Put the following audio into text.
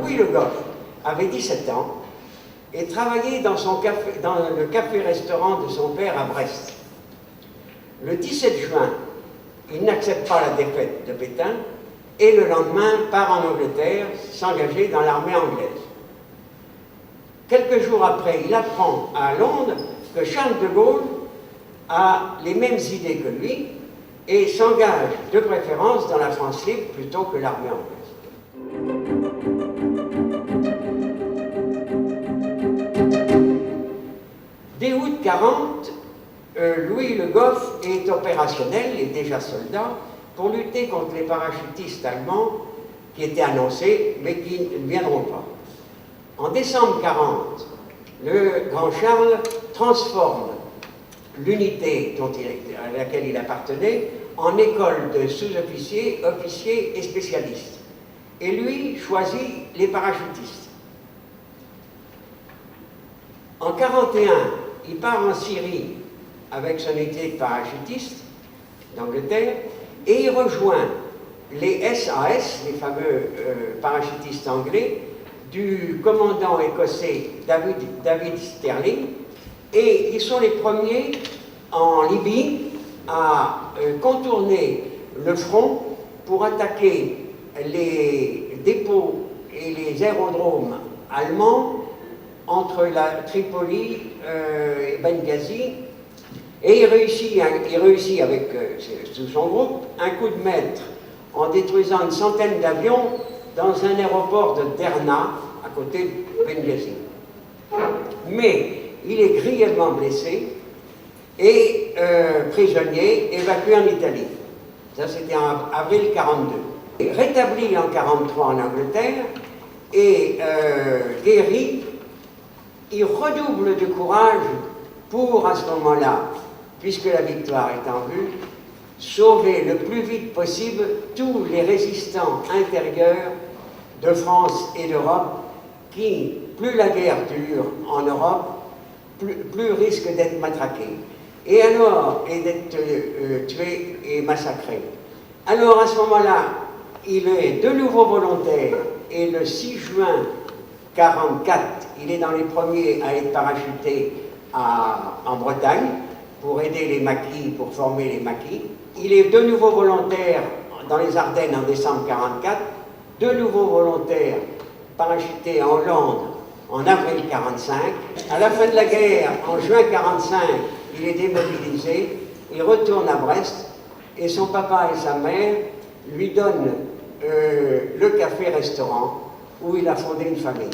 Louis Le Goff avait 17 ans et travaillait dans le café-restaurant de son père à Brest. Le 17 juin, il n'accepte pas la défaite de Pétain et le lendemain part en Angleterre s'engager dans l'armée anglaise. Quelques jours après, il apprend à Londres que Charles de Gaulle a les mêmes idées que lui et s'engage de préférence dans la France libre plutôt que l'armée anglaise. Dès août 40, Louis Le Goff est opérationnel et déjà soldat pour lutter contre les parachutistes allemands qui étaient annoncés mais qui ne viendront pas. En décembre 40, le grand Charles transforme l'unité à laquelle il appartenait en école de sous-officiers, officiers et spécialistes. Et lui choisit les parachutistes. En 41, il part en Syrie avec son unité de parachutistes d'Angleterre et il rejoint les SAS, les fameux parachutistes anglais, du commandant écossais David Stirling, et ils sont les premiers en Libye à contourner le front pour attaquer les dépôts et les aérodromes allemands entre la Tripoli et Benghazi, et il réussit avec tout son groupe un coup de maître en détruisant une centaine d'avions dans un aéroport de Derna, à côté de Benghazi. Mais il est grièvement blessé et prisonnier, évacué en Italie. Ça, c'était en avril 1942. Rétabli en 1943 en Angleterre et guéri, il redouble de courage pour, à ce moment-là, puisque la victoire est en vue, sauver le plus vite possible tous les résistants intérieurs de France et d'Europe qui, plus la guerre dure en Europe, plus risquent d'être matraqués et d'être tués et massacrés. Alors à ce moment-là, il est de nouveau volontaire et le 6 juin 1944, il est dans les premiers à être parachuté en Bretagne pour aider les maquis, pour former les maquis. Il est de nouveau volontaire dans les Ardennes en décembre 1944, de nouveau volontaire parachuté en Hollande en avril 1945. À la fin de la guerre, en juin 1945, il est démobilisé, il retourne à Brest et son papa et sa mère lui donnent le café-restaurant où il a fondé une famille.